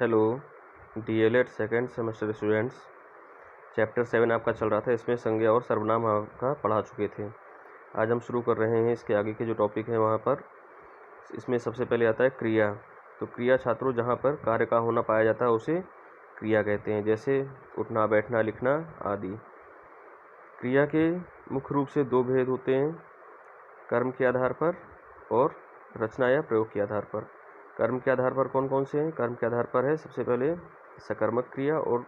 Hello DElEd second semester students. Chapter 7 आपका चल रहा था, इसमें संज्ञा और सर्वनाम आपका पढ़ा चुके थे। आज हम शुरू कर रहे हैं इसके आगे के जो टॉपिक है वहाँ पर। इसमें सबसे पहले आता है क्रिया। तो क्रिया छात्रों जहाँ पर कार्य का होना पाया जाता है उसे क्रिया कहते हैं, जैसे उठना, बैठना, लिखना आदि। क्रिया के मुख्य रूप से दो भेद होते हैं, कर्म के आधार पर और रचना या प्रयोग के आधार पर। कर्म के आधार पर कौन कौन से हैं? कर्म के आधार पर है सबसे पहले सकर्मक क्रिया और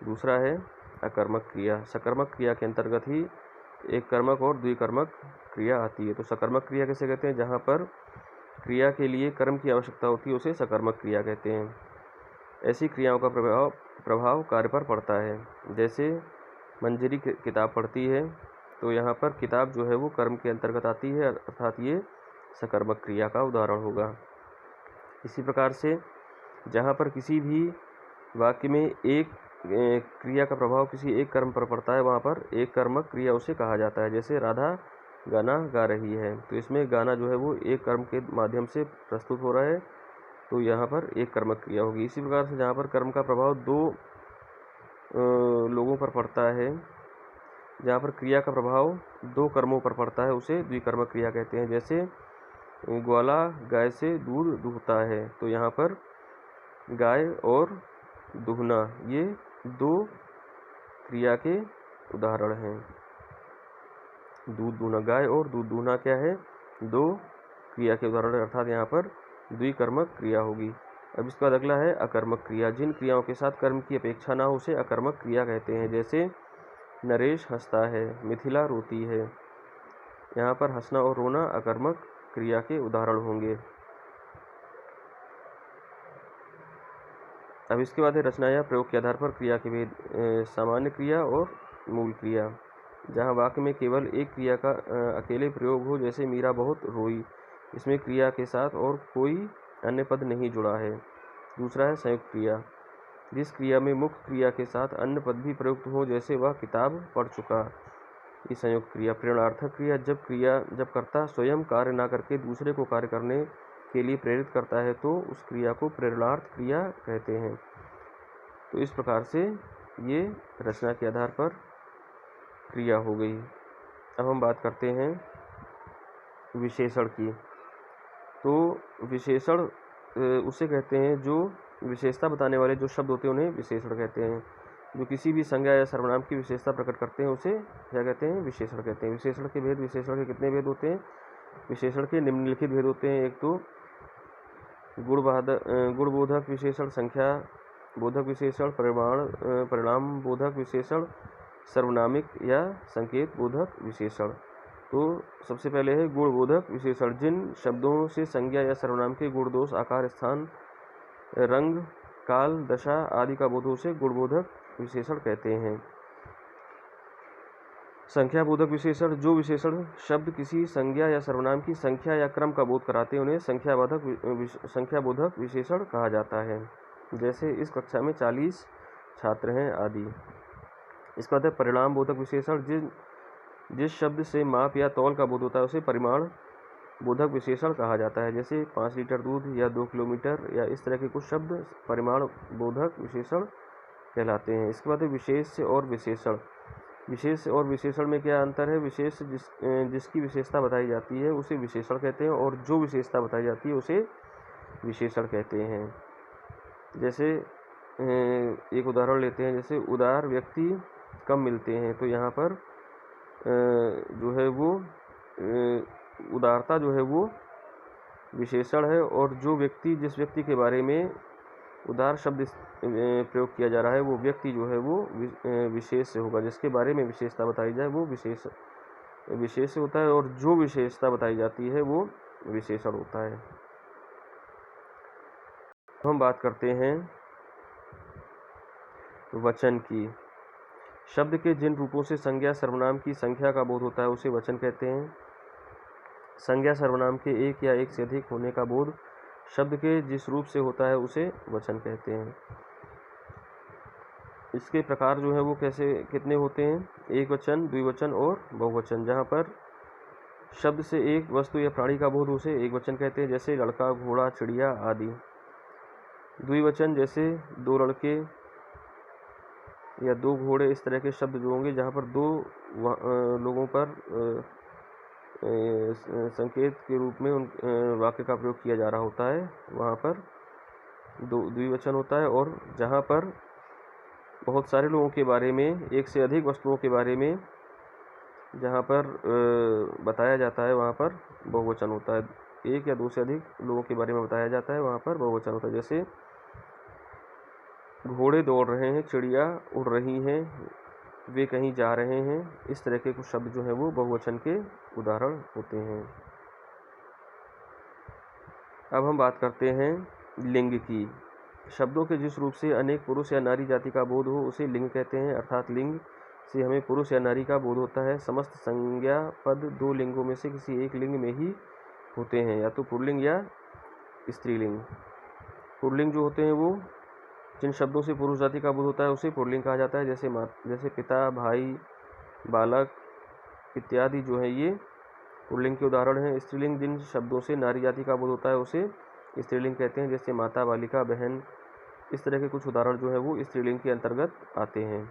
दूसरा है अकर्मक क्रिया। सकर्मक क्रिया के अंतर्गत ही एक कर्मक और द्विकर्मक क्रिया आती है। तो सकर्मक क्रिया कैसे कहते हैं? जहाँ पर क्रिया के लिए कर्म की आवश्यकता होती है उसे सकर्मक क्रिया कहते हैं। ऐसी क्रियाओं का प्रभाव कार्य पर पड़ता है। जैसे मंजरी किताब पढ़ती है, तो यहाँ पर किताब जो है वो कर्म के अंतर्गत आती है, अर्थात ये सकर्मक क्रिया का उदाहरण होगा। इसी प्रकार से जहाँ पर किसी भी वाक्य में एक क्रिया का प्रभाव किसी एक कर्म पर पड़ता है, वहाँ पर एक कर्मक क्रिया उसे कहा जाता है। जैसे राधा गाना गा रही है, तो इसमें गाना जो है वो एक कर्म के माध्यम से प्रस्तुत हो रहा है, तो यहाँ पर एक कर्मक क्रिया होगी। इसी प्रकार से जहाँ पर कर्म का प्रभाव दो लोगों पर पड़ता है, जहाँ पर क्रिया का प्रभाव दो कर्मों पर पड़ता है, उसे द्विकर्मक क्रिया कहते हैं। जैसे ग्वाला गाय से दूध दूहता है, तो यहाँ पर गाय और दूहना ये दो क्रिया के उदाहरण हैं। दूध दूहना, गाय और दूध दूहना क्या है? दो क्रिया के उदाहरण, अर्थात यहाँ पर द्विकर्मक क्रिया होगी। अब इसके बाद अगला है अकर्मक क्रिया। जिन क्रियाओं के साथ कर्म की अपेक्षा ना हो उसे अकर्मक क्रिया कहते हैं। जैसे नरेश हंसता है, मिथिला रोती है। यहाँ पर हंसना और रोना अकर्मक क्रिया के उदाहरण होंगे। अब इसके बाद है रचना या प्रयोग के आधार पर क्रिया के भेद। सामान्य क्रिया और मूल क्रिया। जहाँ वाक्य में केवल एक क्रिया का अकेले प्रयोग हो, जैसे मीरा बहुत रोई, इसमें क्रिया के साथ और कोई अन्य पद नहीं जुड़ा है। दूसरा है संयुक्त क्रिया, जिस क्रिया में मुख्य क्रिया के साथ अन्य पद भी प्रयुक्त हो, जैसे वह किताब पढ़ चुका, ये संयुक्त क्रिया। प्रेरणार्थक क्रिया जब कर्ता स्वयं कार्य ना करके दूसरे को कार्य करने के लिए प्रेरित करता है, तो उस क्रिया को प्रेरणार्थ क्रिया कहते हैं। तो इस प्रकार से ये रचना के आधार पर क्रिया हो गई। अब हम बात करते हैं विशेषण की। तो विशेषण उसे कहते हैं जो विशेषता बताने वाले जो शब्द होते हैं उन्हें विशेषण कहते हैं। जो किसी भी संज्ञा या सर्वनाम की विशेषता प्रकट करते हैं उसे क्या कहते हैं? विशेषण कहते हैं। विशेषण के भेद, विशेषण के कितने भेद होते हैं? विशेषण के निम्नलिखित भेद होते हैं। एक तो गुणबोधक विशेषण, संख्या बोधक विशेषण, परिणाम बोधक विशेषण, सर्वनामिक या संकेत बोधक विशेषण। तो सबसे पहले है गुणबोधक विशेषण। जिन शब्दों से संज्ञा या सर्वनाम के गुण, दोष, आकार, स्थान, रंग, काल, दशा आदि का बोध हो उसे गुणबोधक विशेषण कहते हैं। संख्या बोधक विशेषण, जो विशेषण शब्द किसी संज्ञा या सर्वनाम की संख्या या क्रम का बोध कराते हैं उन्हें संख्या बोधक विशेषण कहा जाता है। जैसे इस कक्षा में 40 छात्र हैं आदि। इसका मतलब परिणाम बोधक विशेषण, जिस शब्द से माप या तौल का बोध होता है उसे परिमाण बोधक विशेषण कहा जाता है। जैसे 5 लीटर दूध या 2 किलोमीटर या इस तरह के कुछ शब्द परिमाण बोधक विशेषण कहलाते हैं। इसके बाद विशेष और विशेषण। विशेष और विशेषण में क्या अंतर है? विशेष जिसकी विशेषता बताई जाती है उसे विशेषण कहते हैं, और जो विशेषता बताई जाती है उसे विशेषण कहते हैं। जैसे एक उदाहरण लेते हैं, जैसे उदार व्यक्ति कम मिलते हैं, तो यहाँ पर जो है वो उदारता जो है वो विशेषण है, और जो व्यक्ति, जिस व्यक्ति के बारे में उदार शब्द प्रयोग किया जा रहा है वो व्यक्ति जो है वो विशेष से होगा। जिसके बारे में विशेषता बताई जाए वो विशेष से होता है, और जो विशेषता बताई जाती है वो विशेषण होता है। हम बात करते हैं वचन की। शब्द के जिन रूपों से संज्ञा सर्वनाम की संख्या का बोध होता है उसे वचन कहते हैं। संज्ञा सर्वनाम के एक या एक से अधिक होने का बोध शब्द के जिस रूप से होता है उसे वचन कहते हैं। इसके प्रकार जो है वो कितने होते हैं? एक वचन, द्विवचन और बहुवचन। जहाँ पर शब्द से एक वस्तु या प्राणी का बोध उसे एक वचन कहते हैं, जैसे लड़का, घोड़ा, चिड़िया आदि। द्विवचन जैसे दो लड़के या दो घोड़े, इस तरह के शब्द जो होंगे जहाँ पर दो लोगों पर संकेत के रूप में उन वाक्य का प्रयोग किया जा रहा होता है, वहाँ पर द्विवचन होता है। और जहाँ पर बहुत सारे लोगों के बारे में, एक से अधिक वस्तुओं के बारे में जहाँ पर बताया जाता है, वहाँ पर बहुवचन होता है। एक या दो से अधिक लोगों के बारे में बताया जाता है, वहाँ पर बहुवचन होता है। जैसे घोड़े दौड़ रहे हैं, चिड़िया उड़ रही हैं, वे कहीं जा रहे हैं, इस तरह के कुछ शब्द जो हैं वो बहुवचन के उदाहरण होते हैं। अब हम बात करते हैं लिंग की। शब्दों के जिस रूप से अनेक पुरुष या नारी जाति का बोध हो उसे लिंग कहते हैं, अर्थात लिंग से हमें पुरुष या नारी का बोध होता है। समस्त संज्ञा पद दो लिंगों में से किसी एक लिंग में ही होते हैं, या तो पुल्लिंग या स्त्रीलिंग। पुल्लिंग जो होते हैं वो जिन शब्दों से पुरुष जाति का बोध होता है उसे पुल्लिंग कहा जाता है, जैसे पिता, भाई, बालक इत्यादि जो है ये पुल्लिंग के उदाहरण हैं। स्त्रीलिंग जिन शब्दों से नारी जाति का बोध होता है उसे स्त्रीलिंग कहते हैं, जैसे माता, बालिका, बहन, इस तरह के कुछ उदाहरण जो है वो स्त्रीलिंग के अंतर्गत आते हैं।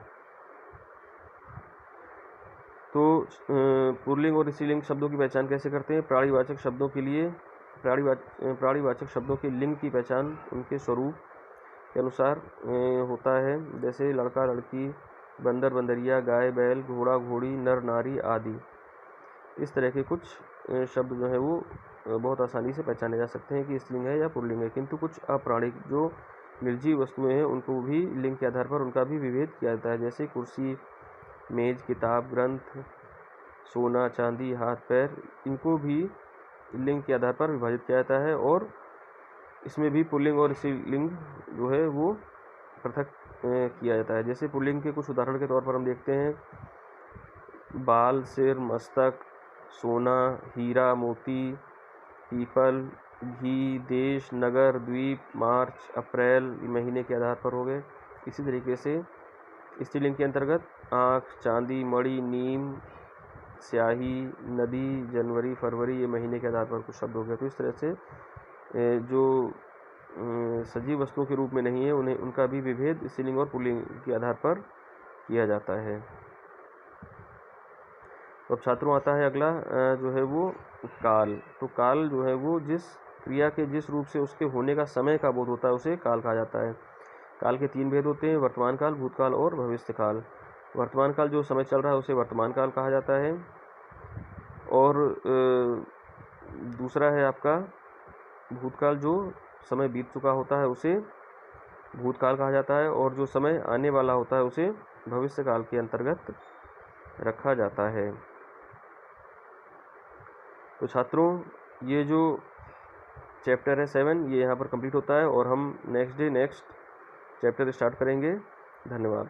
तो पुल्लिंग और स्त्रीलिंग शब्दों की पहचान कैसे करते हैं? प्राणीवाचक शब्दों के लिए प्राणीवाचक शब्दों के लिंग की पहचान उनके स्वरूप के अनुसार होता है, जैसे लड़का, लड़की, बंदर, बंदरिया, गाय, बैल, घोड़ा, घोड़ी, नर, नारी आदि। इस तरह के कुछ शब्द जो है वो बहुत आसानी से पहचाने जा सकते हैं कि स्त्रीलिंग है या पुल्लिंग है। किंतु कुछ अप्राणिक जो निर्जीव वस्तुएं हैं उनको भी लिंग के आधार पर उनका भी विभेद किया जाता है, जैसे कुर्सी, मेज, किताब, ग्रंथ, सोना, चांदी, हाथ, पैर, इनको भी लिंग के आधार पर विभाजित किया जाता है। और इसमें भी पुल्लिंग और स्त्रीलिंग जो है वो पृथक किया जाता है। जैसे पुल्लिंग के कुछ उदाहरण के तौर पर हम देखते हैं बाल, सिर, मस्तक, सोना, हीरा, मोती, पीपल, घी, देश, नगर, द्वीप, मार्च, अप्रैल, महीने के आधार पर हो गए। इसी तरीके से स्त्रीलिंग के अंतर्गत आँख, चांदी, मणि, नीम, स्याही, नदी, जनवरी, फरवरी, ये महीने के आधार पर कुछ शब्द हो गए। तो इस तरह से जो सजीव वस्तुओं के रूप में नहीं है उन्हें उनका भी विभेद स्त्रीलिंग और पुल्लिंग के आधार पर किया जाता है। तो अब छात्रों आता है अगला जो है वो काल। तो काल जो है वो जिस क्रिया के जिस रूप से उसके होने का समय का बोध होता है उसे काल कहा जाता है। काल के तीन भेद होते हैं, वर्तमान काल, भूतकाल और भविष्य काल। वर्तमान काल जो समय चल रहा है उसे वर्तमान काल कहा जाता है, और दूसरा है आपका भूतकाल, जो समय बीत चुका होता है उसे भूतकाल कहा जाता है, और जो समय आने वाला होता है उसे भविष्य काल के अंतर्गत रखा जाता है। तो छात्रों ये जो चैप्टर है 7 ये यहाँ पर कंप्लीट होता है, और हम नेक्स्ट चैप्टर स्टार्ट करेंगे। धन्यवाद।